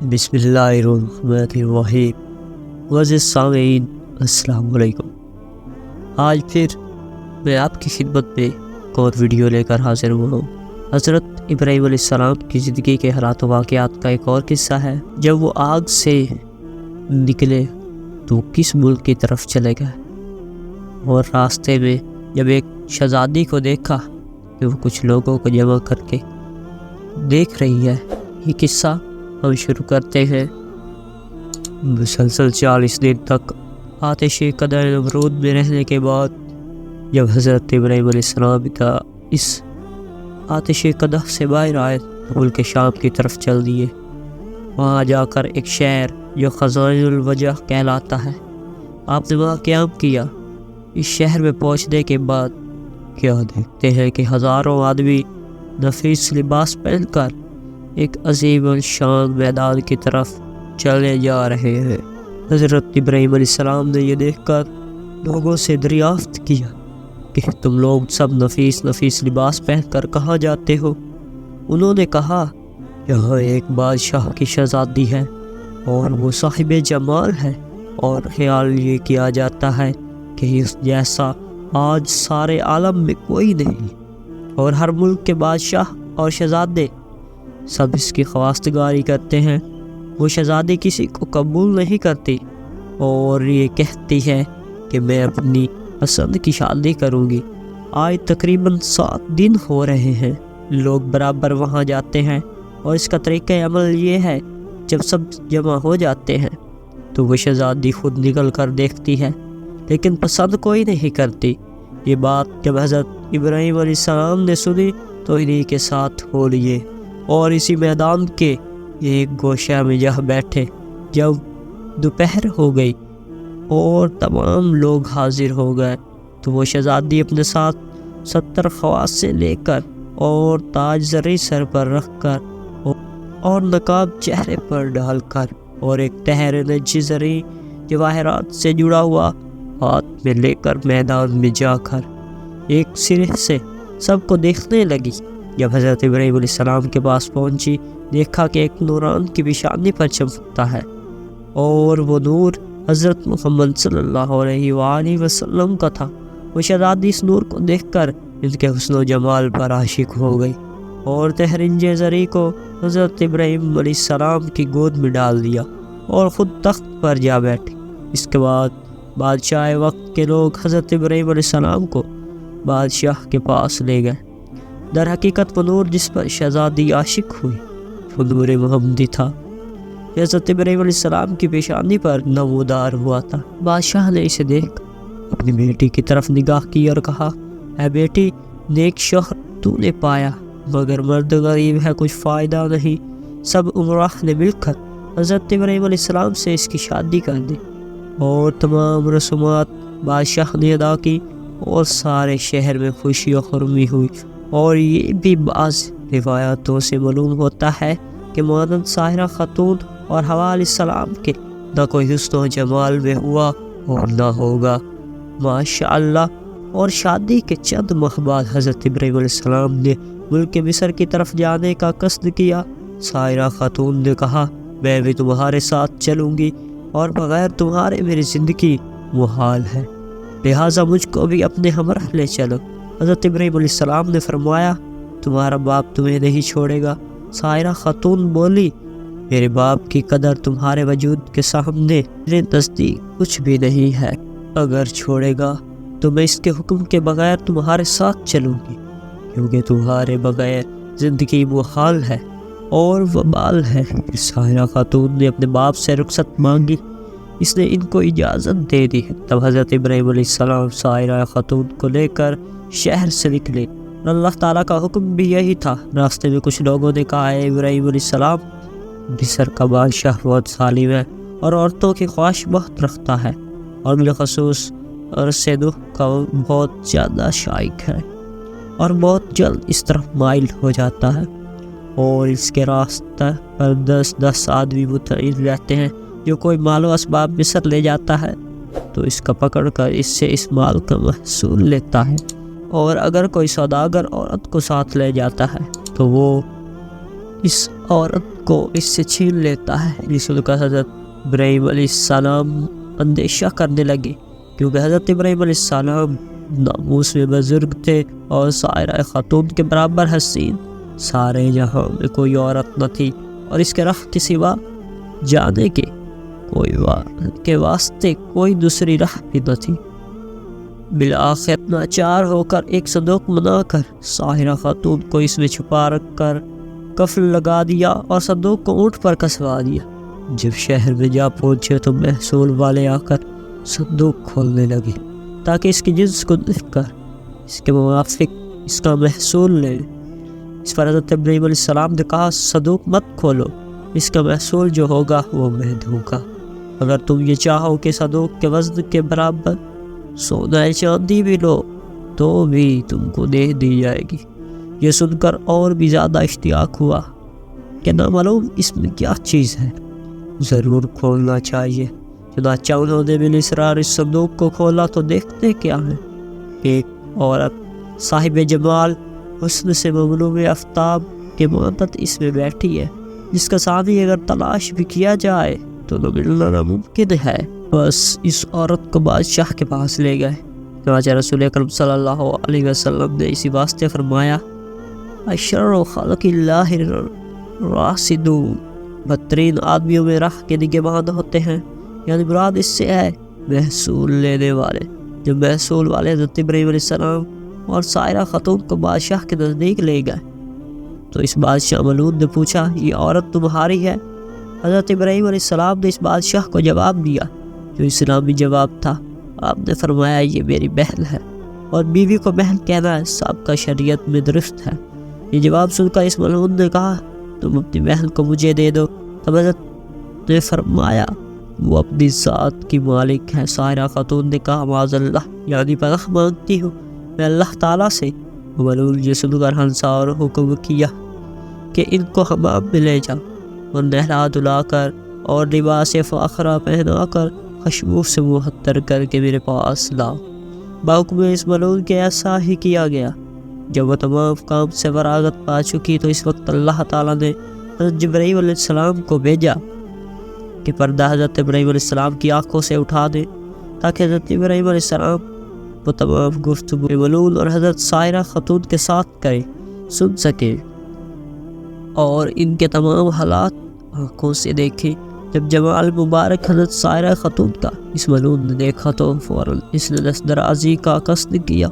بسم اللہ الرحمن الرحیم۔ معزز سامعین السلام علیکم۔ آج پھر میں آپ کی خدمت میں ایک اور ویڈیو لے کر حاضر ہوا ہوں۔ حضرت ابراہیم علیہ السلام کی زندگی کے حالات و واقعات کا ایک اور قصہ ہے۔ جب وہ آگ سے نکلے تو کس ملک کی طرف چلے گئے، اور راستے میں جب ایک شہزادی کو دیکھا کہ وہ کچھ لوگوں کو جمع کر کے دیکھ رہی ہے۔ یہ قصہ ہم شروع کرتے ہیں۔ مسلسل 40 دن تک آتش قدر نمرود میں رہنے کے بعد جب حضرت ابراہیم علیہ السلام کا اس آتش قدح سے باہر آئے تو ملک شام کی طرف چل دیے۔ وہاں جا کر ایک شہر جو خزائن الوجہ کہلاتا ہے، آپ نے وہاں قیام کیا۔ اس شہر میں پہنچنے کے بعد کیا دیکھتے ہیں کہ ہزاروں آدمی نفیس لباس پہن کر ایک عظیم الشان میدان کی طرف چلے جا رہے ہیں۔ حضرت ابراہیم علیہ السلام نے یہ دیکھ کر لوگوں سے دریافت کیا کہ تم لوگ سب نفیس لباس پہن کر کہاں جاتے ہو؟ انہوں نے کہا، یہاں ایک بادشاہ کی شہزادی ہے اور وہ صاحب جمال ہے، اور خیال یہ کیا جاتا ہے کہ اس جیسا آج سارے عالم میں کوئی نہیں، اور ہر ملک کے بادشاہ اور شہزادے سب اس کی خواستگاری کرتے ہیں۔ وہ شہزادی کسی کو قبول نہیں کرتی اور یہ کہتی ہے کہ میں اپنی پسند کی شادی کروں گی۔ آج تقریباً 7 دن ہو رہے ہیں، لوگ برابر وہاں جاتے ہیں، اور اس کا طریقہ عمل یہ ہے، جب سب جمع ہو جاتے ہیں تو وہ شہزادی خود نکل کر دیکھتی ہے، لیکن پسند کوئی نہیں کرتی۔ یہ بات جب حضرت ابراہیم علیہ السلام نے سنی تو انہی کے ساتھ ہو لیے اور اسی میدان کے ایک گوشہ میں جا بیٹھے۔ جب دوپہر ہو گئی اور تمام لوگ حاضر ہو گئے تو وہ شہزادی اپنے ساتھ 70 خواص سے لے کر اور تاج زری سر پر رکھ کر اور نقاب چہرے پر ڈال کر اور ایک تہر نجزری جواہرات سے جڑا ہوا ہاتھ میں لے کر میدان میں جا کر ایک سرے سے سب کو دیکھنے لگی۔ جب حضرت ابراہیم علیہ السلام کے پاس پہنچی، دیکھا کہ ایک نوران کی پیشانی پر چمکتا ہے، اور وہ نور حضرت محمد صلی اللہ علیہ وآلہ وسلم کا تھا۔ وہ شہزادی اس نور کو دیکھ کر ان کے حسن و جمال پر عاشق ہو گئی اور تہرنج زری کو حضرت ابراہیم علیہ السلام کی گود میں ڈال دیا اور خود تخت پر جا بیٹھی۔ اس کے بعد بادشاہ وقت کے لوگ حضرت ابراہیم علیہ السلام کو بادشاہ کے پاس لے گئے۔ در حقیقت وہ نور جس پر شہزادی عاشق ہوئی وہ نور محمدی تھا، حضرت ابراہیم علیہ السلام کی پیشانی پر نمودار ہوا تھا۔ بادشاہ نے اسے دیکھ اپنی بیٹی کی طرف نگاہ کی اور کہا، اے بیٹی، نیک شوہر تو نے پایا، مگر مرد غریب ہے، کچھ فائدہ نہیں۔ سب امراء نے مل کر حضرت ابراہیم علیہ السلام سے اس کی شادی کر دی اور تمام رسومات بادشاہ نے ادا کی، اور سارے شہر میں خوشی و خرمی ہوئی۔ اور یہ بھی بعض روایاتوں سے معلوم ہوتا ہے کہ مانند ساحرہ خاتون اور حوا علیہ السلام کے نہ کوئی حسن و جمال میں ہوا اور نہ ہوگا، ماشاءاللہ۔ اور شادی کے چند ماہ بعد حضرت ابراہیم علیہ السلام نے ملک مصر کی طرف جانے کا قصد کیا۔ ساحرہ خاتون نے کہا، میں بھی تمہارے ساتھ چلوں گی، اور بغیر تمہارے میری زندگی محال ہے، لہٰذا مجھ کو بھی اپنے ہمراہ لے چلو۔ حضرت ابراہیم علیہ السلام نے فرمایا، تمہارا باپ تمہیں نہیں چھوڑے گا۔ ساحرہ خاتون بولی، میرے باپ کی قدر تمہارے وجود کے سامنے میرے نزدیک کچھ بھی نہیں ہے، اگر چھوڑے گا تو میں اس کے حکم کے بغیر تمہارے ساتھ چلوں گی، کیونکہ تمہارے بغیر زندگی محال ہے اور وبال ہے۔ ساحرہ خاتون نے اپنے باپ سے رخصت مانگی، اس نے ان کو اجازت دے دی۔ تب حضرت ابراہیم علیہ السلام ساحرہ خاتون کو لے کر شہر سے نکلے، اور اللہ تعالیٰ کا حکم بھی یہی تھا۔ راستے میں کچھ لوگوں نے کہا، اے ابراہیم علیہ السلام، مصر کا بادشاہ بہت ظالم ہے اور عورتوں کی خواہش بہت رکھتا ہے، اور بالخصوص عرصے کا بہت زیادہ شائق ہے، اور بہت جلد اس طرف مائل ہو جاتا ہے، اور اس کے راستہ پر 10 آدمی متعین رہتے ہیں۔ جو کوئی مال و اسباب مصر لے جاتا ہے تو اس کا پکڑ کر اس سے اس مال کا محصول لیتا ہے، اور اگر کوئی سوداگر عورت کو ساتھ لے جاتا ہے تو وہ اس عورت کو اس سے چھین لیتا ہے۔ اس کا حضرت ابراہیم علیہ السلام اندیشہ کرنے لگے، کیونکہ حضرت ابراہیم علیہ السلام ناموس میں بزرگ تھے اور سائرہ خاتون کے برابر حسین، سارے جہاں میں کوئی عورت نہ تھی اور اس کے رخ کے سوا جانے کے واسطے کوئی دوسری راہ بھی نہ تھی۔ بالآخر ناچار ہو کر ایک صندوق بنا کر ساحرہ خاتون کو اس میں چھپا رکھ کر کفن لگا دیا اور صندوق کو اونٹ پر کسوا دیا۔ جب شہر میں جا پہنچے تو محصول والے آ کر صندوق کھولنے لگے تاکہ اس کی جنس کو دیکھ کر اس کے موافق اس کا محصول لے۔ اس پر حضرت ابراہیم علیہ السلام نے کہا، صندوق مت کھولو، اس کا محصول جو ہوگا وہ میں دوں گا۔ اگر تم یہ چاہو کہ صندوق کے وزن کے برابر سونا چاندی بھی لو تو بھی تم کو دے دی جائے گی۔ یہ سن کر اور بھی زیادہ اشتیاق ہوا کہ نامعلوم اس میں کیا چیز ہے، ضرور کھولنا چاہیے۔ چنانچہ انہوں نے بالاسرار اس صندوق کو کھولا تو دیکھتے کیا ہے، ایک عورت صاحب جمال حسن سے مملوء آفتاب کے مانند اس میں بیٹھی ہے، جس کا ثانی اگر تلاش بھی کیا جائے تو ملنا ناممکن ہے۔ بس اس عورت کو بادشاہ کے پاس لے گئے۔ چنانچہ رسول اکرم صلی اللہ علیہ وسلم نے اسی واسطے فرمایا، اشرر خلق اللہ راسدون، بدترین آدمیوں میں راہ کے نگہبان ہوتے ہیں، یعنی مراد اس سے ہے محصول لینے والے۔ جب محصول والے حضرت ابراہیم علیہ السلام اور سائرہ خاتون کو بادشاہ کے نزدیک لے گئے تو اس بادشاہ ملعون نے پوچھا، یہ عورت تمہاری ہے؟ حضرت ابراہیم علیہ السلام نے اس بادشاہ کو جواب دیا جو اسلامی جواب تھا۔ آپ نے فرمایا، یہ میری بہن ہے، اور بیوی کو بہن کہنا سابقہ شریعت میں درست ہے۔ یہ جواب سن کر اس ملعون نے کہا، تم اپنی بہن کو مجھے دے دو۔ تب حضرت نے فرمایا، وہ اپنی ذات کی مالک ہے۔ سائرہ خاتون نے کہا، معاذ اللہ، یعنی پناہ مانگتی ہوں میں اللہ تعالیٰ سے۔ ملعون یہ سن کر ہنسا اور حکم کیا کہ ان کو حمام میں لے جاؤ اور نہلا دھلا کر اور لباس فاخرہ پہنا کر خوشبو سے معطر کر کے میرے پاس لاؤ۔ بحکم اس ملعون کے ایسا ہی کیا گیا۔ جب وہ تمام کام سے فراغت پا چکی تو اس وقت اللہ تعالیٰ نے حضرت جبرائیل علیہ السلام کو بھیجا کہ پردہ حضرت ابراہیم علیہ السلام کی آنکھوں سے اٹھا دے تاکہ حضرت ابراہیم علیہ السلام وہ تمام گفتگو ملعون اور حضرت سائرہ خاتون کے ساتھ کرے سن سکے اور ان کے تمام حالات آنکھوں سے دیکھے۔ جب جمال مبارک حضرت سائرہ خاتون کا اس ملعون نے دیکھا تو فوراً اس نے دست درازی کا قصد کیا۔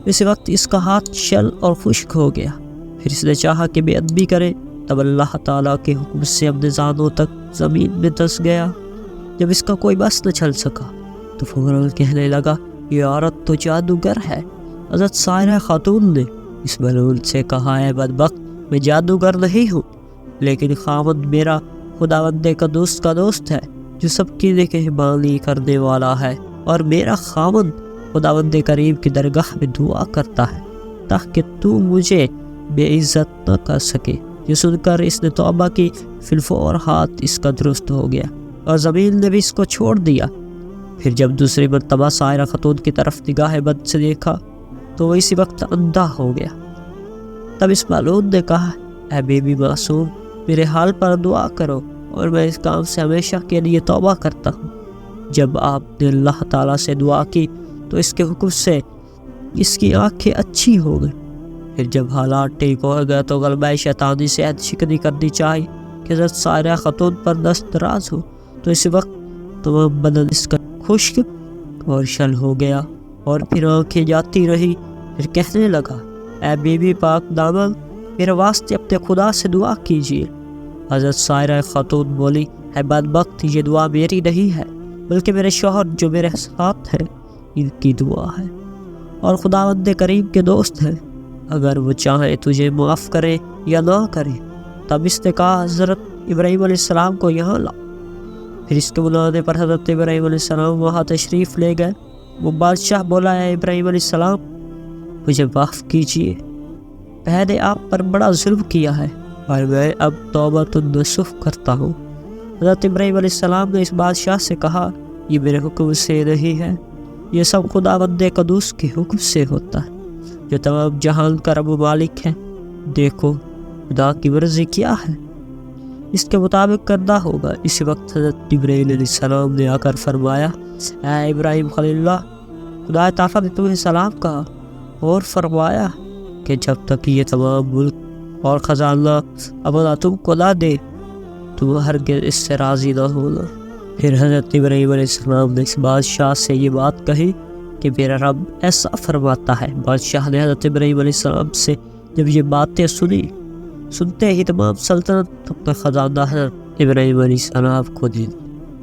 اس وقت اس کا ہاتھ شل اور خشک ہو گیا۔ پھر اس نے چاہا کہ بے ادبی کرے، تب اللہ تعالیٰ کے حکم سے اپنے زانوں تک زمین میں دس گیا۔ جب اس کا کوئی بس نہ چل سکا تو فوراً کہنے لگا، یہ عورت تو جادوگر ہے۔ حضرت سائرہ خاتون نے اس ملعون سے کہا، ہے بدبخت، میں جادوگر نہیں ہوں، لیکن خاوند میرا خداوند قدوس کا دوست ہے جو سب کی نگہبانی کرنے والا ہے، اور میرا خاوند خداوند کریم کی درگاہ میں دعا کرتا ہے تاکہ تو مجھے بے عزت نہ کر سکے۔ یہ سن کر اس نے توبہ کی، فی الفور ہاتھ اس کا درست ہو گیا اور زمین نے بھی اس کو چھوڑ دیا۔ پھر جب دوسری مرتبہ سائرہ خاتون کی طرف نگاہ بد سے دیکھا تو وہ اسی وقت اندھا ہو گیا۔ تب اس ملعون نے کہا، اے بیوی معصوم، میرے حال پر دعا کرو اور میں اس کام سے ہمیشہ کے لیے توبہ کرتا ہوں۔ جب آپ نے اللہ تعالیٰ سے دعا کی تو اس کے حکم سے اس کی آنکھیں اچھی ہو گئی۔ پھر جب حالات ٹھیک ہو گئے تو غلبہ شیطانی سے عہد شکنی کرنی چاہیے کہ حضرت سائرہ خاتون پر دست دراز ہو، تو اس وقت تمام بدن اس کا خشک اور شل ہو گیا اور پھر آنکھیں جاتی رہی۔ پھر کہنے لگا، اے بیوی پاک دامن، میرے واسطے اپنے خدا سے دعا کیجیے۔ حضرت سائرہ خاتون بولی، ہے بدبخت، یہ دعا میری نہیں ہے بلکہ میرے شوہر جو میرے ساتھ ہے ان کی دعا ہے، اور خداوند کریم کے دوست ہیں، اگر وہ چاہے تجھے معاف کرے یا نہ کرے۔ تب اس نے کہا، حضرت ابراہیم علیہ السلام کو یہاں لا۔ پھر اس کے بلانے پر حضرت ابراہیم علیہ السلام وہاں تشریف لے گئے۔ وہ بادشاہ بولا، اے ابراہیم علیہ السلام، مجھے معاف کیجیے، میں نے آپ پر بڑا ظلم کیا ہے اور میں اب توبۃ النصوح کرتا ہوں۔ حضرت ابراہیم علیہ السلام نے اس بادشاہ سے کہا، یہ میرے حکم سے نہیں ہے، یہ سب خداوند قدوس کے حکم سے ہوتا ہے جو تمام جہان کا رب و مالک ہے۔ دیکھو، خدا کی مرضی کیا ہے، اس کے مطابق کرنا ہوگا۔ اسی وقت حضرت جبرائیل علیہ السلام نے آ کر فرمایا، اے ابراہیم خلیل اللہ، خدا تعالیٰ نے تمہیں سلام کہا اور فرمایا کہ جب تک یہ تمام ملک اور خزانہ اپنا تم کو نہ دے تم ہرگز اس سے راضی نہ ہونا۔ پھر حضرت ابراہیم علیہ السلام نے اس بادشاہ سے یہ بات کہی کہ میرا رب ایسا فرماتا ہے۔ بادشاہ نے حضرت ابراہیم علیہ السلام سے جب یہ باتیں سنتے ہی تمام سلطنت اپنا خزانہ حضرت ابراہیم علیہ السلام کو دی۔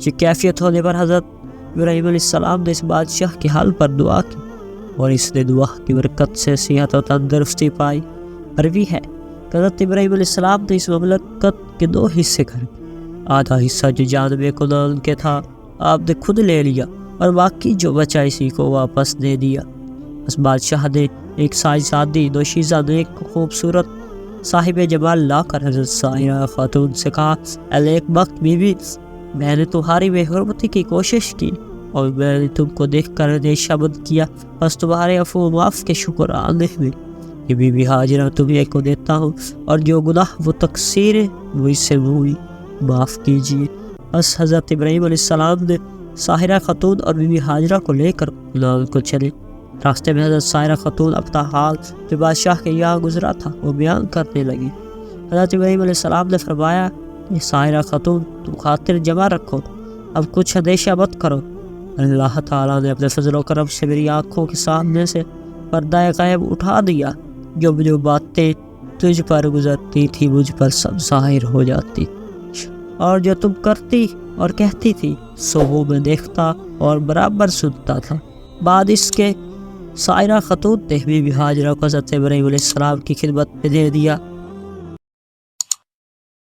یہ کیفیت ہونے پر حضرت ابراہیم علیہ السلام نے اس بادشاہ کے حال پر دعا کی اور اس نے دعا کی برکت سے صحت و تندرستی پائی۔ مروی ہے کہ حضرت ابراہیم علیہ السلام نے اس مملکت کے 2 حصے کر، آدھا حصہ جو جانب کنعان کے تھا آپ نے خود لے لیا اور باقی جو بچا اسی کو واپس دے دیا۔ اس بادشاہ نے ایک سائنسدانی دوشیزہ نے ایک خوبصورت صاحب جمال لا کر حضرت سائرہ خاتون سے کہا، اے نیک بخت بیوی، میں نے تمہاری بے حرمتی کی کوشش کی اور میں نے تم کو دیکھ کر اندیشہ مند کیا، بس تمہارے عفو و معاف کے شکرانے میں یہ بی بی ہاجرہ تمہیں کو دیتا ہوں، اور جو گناہ و تقصیر مجھ سے ہوئی معاف کیجیے۔ بس حضرت ابراہیم علیہ السلام نے ساحرہ خاتون اور بی بی ہاجرہ کو لے کر کنعان کو چلے۔ راستے میں حضرت ساحرہ خاتون اپنا حال جو بادشاہ کے یہاں گزرا تھا وہ بیان کرنے لگی۔ حضرت ابراہیم علیہ السلام نے فرمایا، یہ ساحرہ خاتون تم خاطر جمع رکھو، اب کچھ اندیشہ مت کرو۔ اللہ تعالیٰ نے اپنے فضل و کرم سے میری آنکھوں کے سامنے سے پردہ غیب اٹھا دیا، جو باتیں تجھ پر گزرتی تھی مجھ پر سب ظاہر ہو جاتی، اور جو تم کرتی اور کہتی تھی سو وہ میں دیکھتا اور برابر سنتا تھا۔ بعد اس کے سائرہ خاتون نے بی بی ہاجرہ کو حضرت ابراہیم علیہ السلام کی خدمت میں دے دیا۔